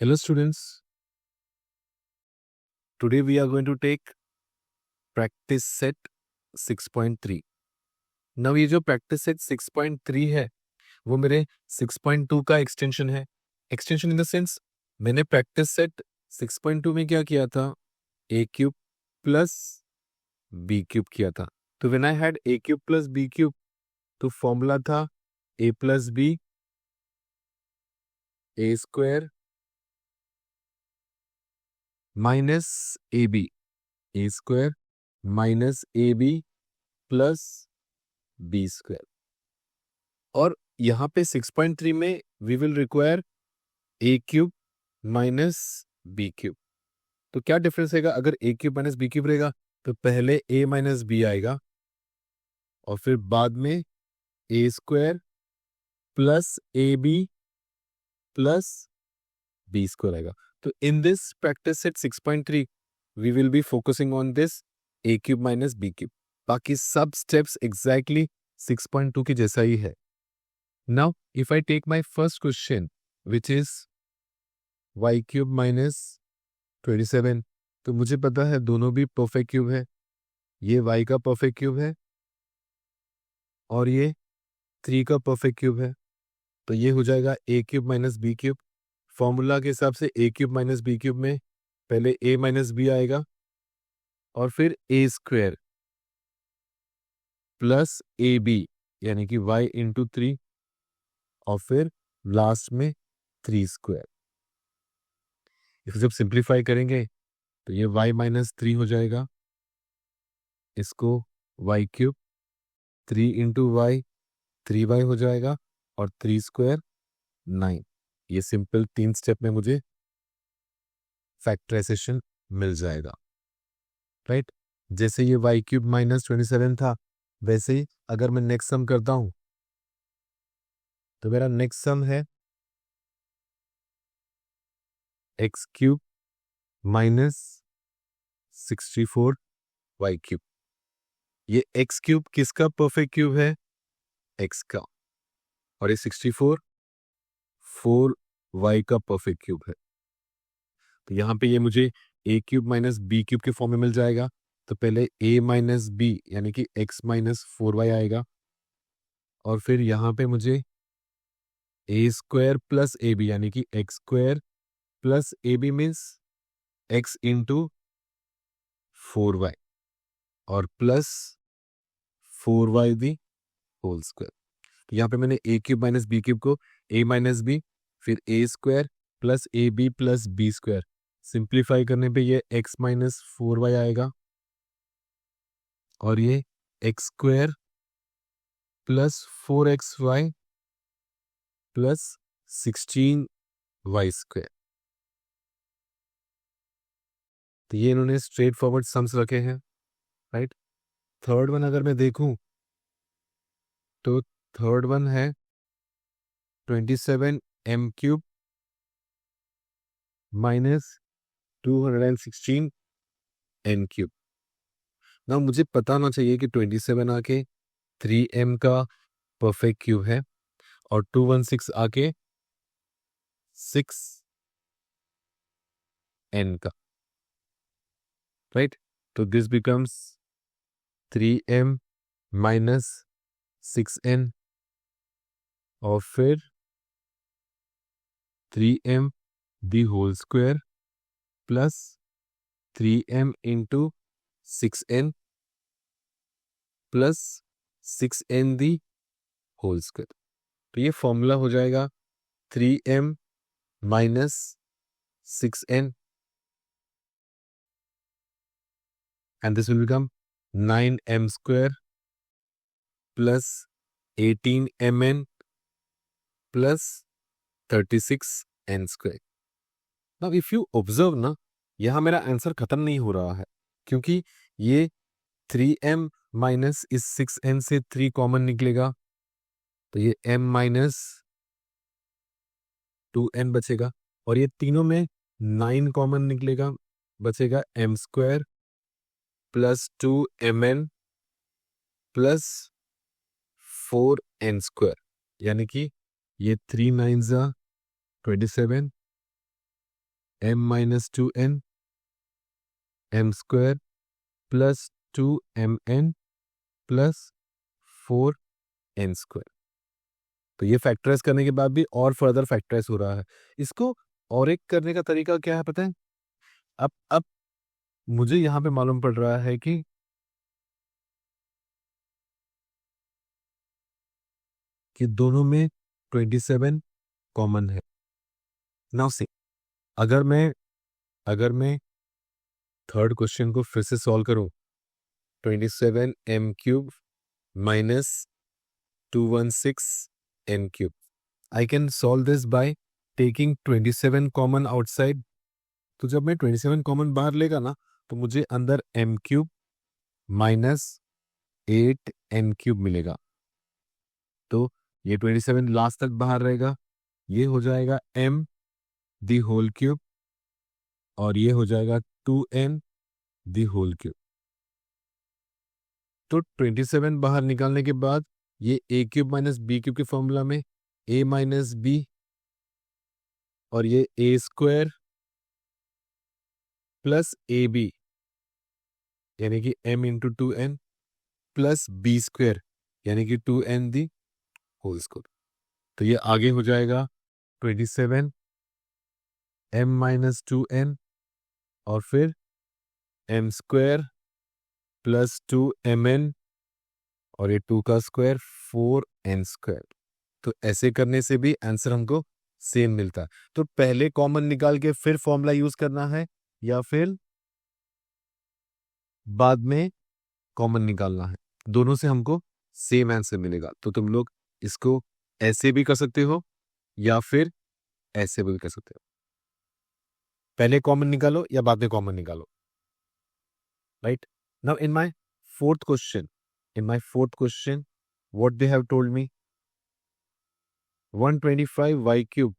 Hello students, today we are going to take practice set 6.3. Now ये जो practice set 6.3 है वो मेरे 6.2 का extension है. Extension in the sense मैंने practice set 6.2 में क्या किया था, a cube plus b cube किया था. तो when I had a cube plus b cube तो फॉर्मूला था a plus b a square minus ab, a square minus ab plus b square. और यहाँ पे 6.3 में we will require a cube minus b cube. तो क्या difference रहेगा, अगर a cube minus b cube रहेगा तो पहले a माइनस बी आएगा और फिर बाद में a square plus a b plus b square आएगा. तो in this practice set 6.3 we will be focusing on this a cube minus b cube. बाकी सब स्टेप्स एग्जैक्टली 6.2 की जैसा ही है. Now, if I take my first question, which is y cube minus 27, तो मुझे पता है दोनों भी परफेक्ट क्यूब है. ये y का परफेक्ट क्यूब है और ये 3 का परफेक्ट क्यूब है. तो ये हो जाएगा a cube minus b cube. Formula के हिसाब से a cube minus b cube में पहले a माइनस बी आएगा और फिर a square plus a b यानी कि y इंटू 3 और फिर लास्ट में 3 स्क्वायर. इसे जब सिंप्लीफाई करेंगे तो ये y माइनस 3 हो जाएगा, इसको y cube 3 into Y 3y हो जाएगा और 3 स्क्वायर 9. ये सिंपल 3 स्टेप में मुझे फैक्टराइजेशन मिल जाएगा. राइट, जैसे ये y क्यूब माइनस 27 था वैसे ही अगर मैं नेक्स्ट सम करता हूं तो मेरा नेक्स्ट सम है x cube minus 64 y cube. ये x क्यूब किसका परफेक्ट क्यूब है, x का, और ये 64 4y का परफेक्ट क्यूब है. तो यहाँ पे ये मुझे a cube minus b cube के फॉर्म में मिल जाएगा. तो पहले a माइनस बी यानी कि x माइनस 4y आएगा और फिर यहाँ पे मुझे a square plus a b यानी कि x square plus a b means x into 4y और प्लस 4y दी होल स्क्वायर. यहाँ पे मैंने a cube minus b cube को a माइनस बी फिर a square plus a b plus b square simplify करने पे ये x माइनस 4y आएगा और ये x square plus 4xy plus 16y square. तो ये इन्होंने स्ट्रेट फॉरवर्ड सम्स रखे हैं. राइट, थर्ड वन अगर मैं देखूं तो थर्ड वन है 27 m cube minus 216 n cube. ना मुझे पता होना चाहिए कि 27 आके 3m का परफेक्ट क्यूब है और 216 आके 6n का. राइट, तो this becomes 3m minus 6n और फिर 3m the whole square plus 3m into 6n plus 6n the whole square. तो ये फॉर्मूला हो जाएगा 3m minus 6n and this will become 9m square plus 18mn plus 36n square. Now if you observe ना, यहाँ मेरा answer खत्म नहीं हो रहा है क्योंकि ये 3m माइनस इस 6n से 3 कॉमन निकलेगा तो ये m माइनस 2n बचेगा और ये तीनों में 9 कॉमन निकलेगा, बचेगा m square plus 2mn plus 4n square. यानी कि ये 3 9 27 m minus 2n m square plus 2mn plus 4n square. तो ये फैक्टराइज करने के बाद भी और फर्दर फैक्टराइज हो रहा है। इसको और एक करने का तरीका क्या है पता है? अब मुझे यहाँ पे मालूम पड़ रहा है कि दोनों में 27 कॉमन है। नाउ सी, अगर मैं थर्ड क्वेश्चन को फिर से सॉल्व करूं, 27 m cube minus 216 n cube, I can solve this by taking 27 common outside. तो जब मैं 27 कॉमन बाहर लेगा ना, तो मुझे अंदर m cube minus 8 n cube मिलेगा। तो ये 27 लास्ट तक बाहर रहेगा, ये हो जाएगा m दी होल क्यूब और ये हो जाएगा 2n दी होल क्यूब। तो 27 बाहर निकालने के बाद ये a cube minus b cube के फॉर्मूला में a माइनस बी और ये a square plus a b यानी कि m into 2n plus b square यानी कि 2n दी होल स्क्वायर। तो ये आगे हो जाएगा 27 m माइनस 2n और फिर m स्क्वायर प्लस 2mn और ये 2 का स्क्वायर 4n स्क्वायर। तो ऐसे करने से भी आंसर हमको सेम मिलता है। तो पहले कॉमन निकाल के फिर फॉर्मूला यूज करना है या फिर बाद में कॉमन निकालना है, दोनों से हमको सेम आंसर मिलेगा। तो तुम लोग इसको ऐसे भी कर सकते हो या फिर ऐसे भी कर सकते हो। पहले कॉमन निकालो या बाद में कॉमन निकालो, right? Now in my fourth question what they have told me, 125 y cube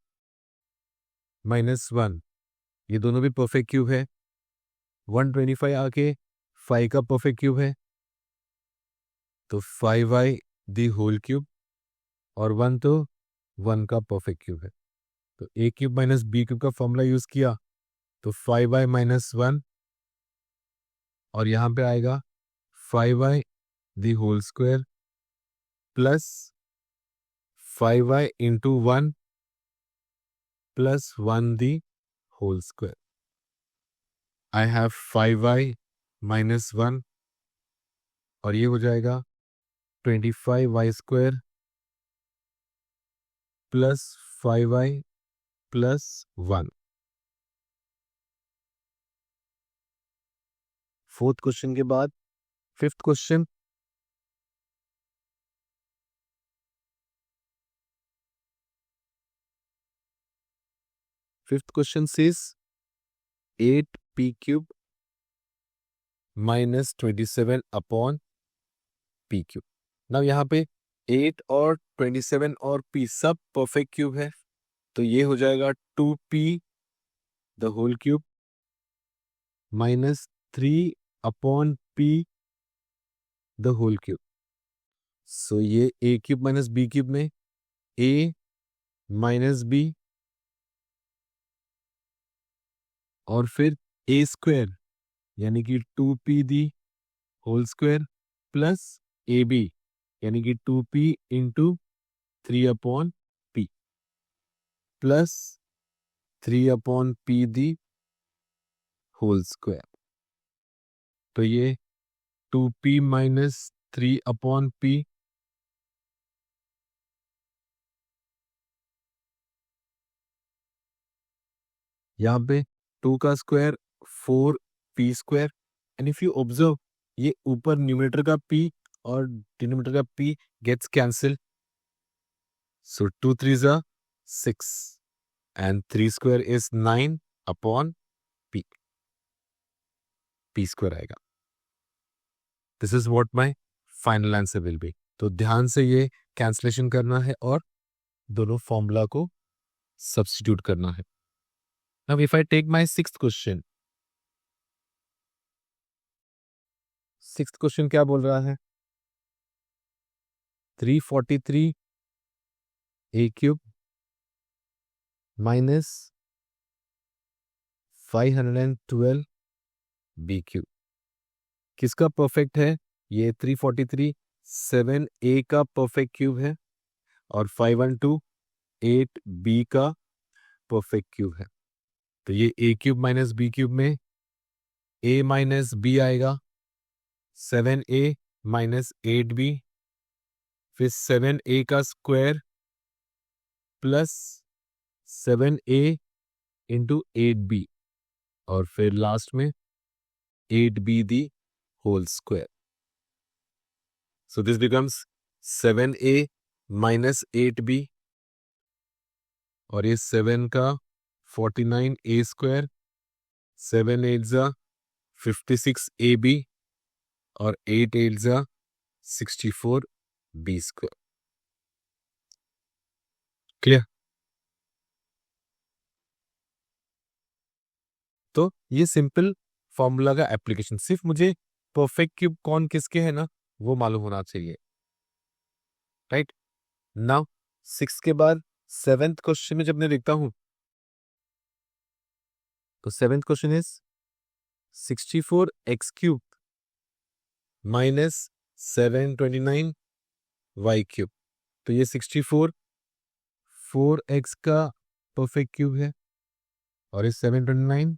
minus 1, ये दोनों भी परफेक्ट क्यूब है। 125 आके 5 का परफेक्ट क्यूब है, तो 5y दी होल क्यूब और 1 तो 1 का परफेक्ट क्यूब है। तो a cube minus b cube का फॉर्मूला यूज किया तो 5y माइनस 1 और यहाँ पे आएगा 5y the whole square plus 5y into 1 plus 1 the whole square. I have 5y minus 1 और ये हो जाएगा 25y square plus 5y plus 1। Fourth question के बाद fifth question, fifth question says 8p cube minus 27 upon p cube. Now यहाँ पे 8 और 27 और p सब परफेक्ट क्यूब है, तो ये हो जाएगा 2p the whole cube minus 3 upon p the whole cube. So ये a cube minus b cube में a माइनस b और फिर a स्क्वायर यानी कि 2p the whole square plus a b यानी कि 2p into 3 upon p plus 3 upon p the whole square. तो ये 2p माइनस 3 अपॉन p यहाँ पे 2 का square 4p square and if you observe ये ऊपर न्यूमरेटर का p और डिनोमिनेटर का p gets cancel, so 2 3 are 6 and 3 square is 9 upon p, p square आएगा। This is what my final answer will be. तो ध्यान से ये कैंसलेशन करना है और दोनों फॉर्मूला को सब्स्टिट्यूट करना है। Now if I take my sixth question, sixth question क्या बोल रहा है, 343 a cube minus 512 b cube किसका परफेक्ट है? ये 343 7a का परफेक्ट क्यूब है और 512 8b का परफेक्ट क्यूब है। तो ये a cube minus b cube में a माइनस b आएगा, 7a माइनस 8b, फिर 7a का square plus 7a into 8b और फिर लास्ट में 8b the whole square. So this becomes 7a minus 8b और ये 7 का 49a स्क्वायर, 7 8 जा 56ab और 8 8 जा 64b स्क्वायर। क्लियर? तो ये सिंपल फॉर्मूला का एप्लीकेशन, सिर्फ मुझे परफेक्ट क्यूब कौन किसके है ना वो मालूम होना चाहिए, राइट? नाउ 6 के बाद 7th क्वेश्चन में जब मैं देखता हूं तो 7th question is 64x cube minus 729 y cube. तो ये 64 4x का परफेक्ट क्यूब है और ये 729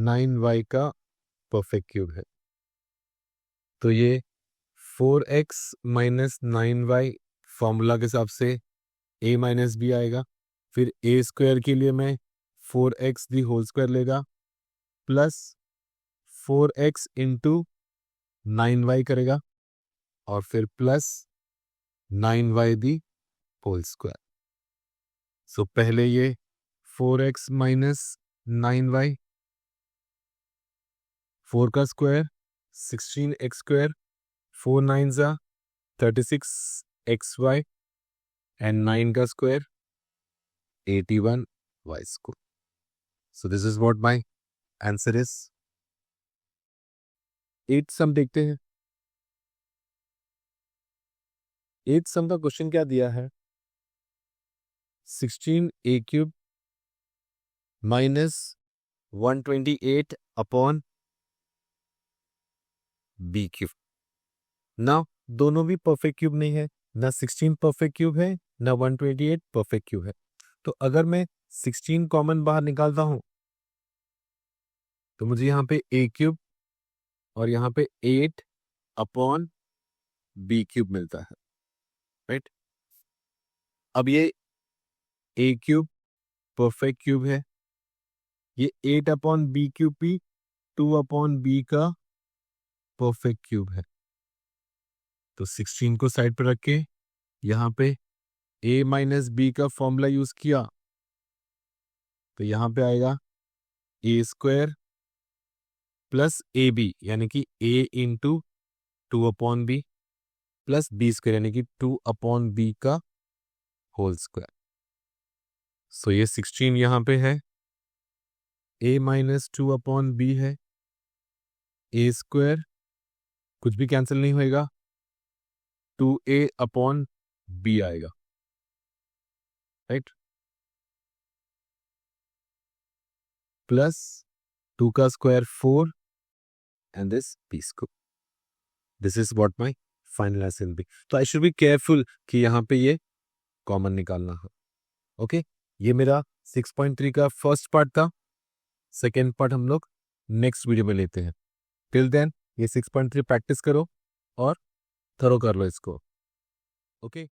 9y का परफेक्ट क्यूब है। तो ये 4x माइनस 9y फॉर्मूला के हिसाब से a माइनस बी आएगा। फिर a स्क्वायर के लिए मैं 4x दी होल स्क्वायर लेगा प्लस 4x इंटू 9y करेगा और फिर plus 9y the whole square. So पहले ये 4x माइनस 9y, 4 का स्क्वायर 16x स्क्वायर, 4 9 जा 36xy एंड 9 का square 81y square. So this is what my answer is. 8th सम देखते हैं। 8th सम का क्वेश्चन क्या दिया है? 16a cube minus 128 upon b cube. ना दोनों भी परफेक्ट क्यूब नहीं है, ना 16 परफेक्ट क्यूब है ना 128 परफेक्ट क्यूब है। तो अगर मैं 16 कॉमन बाहर निकालता हूं तो मुझे यहाँ पे a क्यूब और यहाँ पे 8 अपॉन बी क्यूब मिलता है, राइट? अब ये a क्यूब परफेक्ट क्यूब है, ये 8 अपॉन बी क्यूब भी 2 अपॉन बी का परफेक्ट क्यूब है। तो 16 को साइड पर रख के यहाँ पे a माइनस बी का फॉर्मूला यूज किया तो यहाँ पे आएगा a square plus a b यानी कि a into 2 upon b plus b square यानी कि 2 अपॉन बी का होल स्क्वायर। सो ये 16 यहाँ पे है, a माइनस 2 अपॉन बी है, a स्क्वायर कुछ भी कैंसिल नहीं होएगा, 2a अपॉन बी आएगा, राइट? प्लस 2 का square 4 and this b square. This is what my final answer will be. तो आई शुड बी केयरफुल कि यहाँ पे ये कॉमन निकालना है। ओके, ये मेरा 6.3 का फर्स्ट पार्ट था। सेकेंड पार्ट हम लोग नेक्स्ट वीडियो में लेते हैं। टिल देन ये 6.3 प्रैक्टिस करो और थरो कर लो इसको। ओके।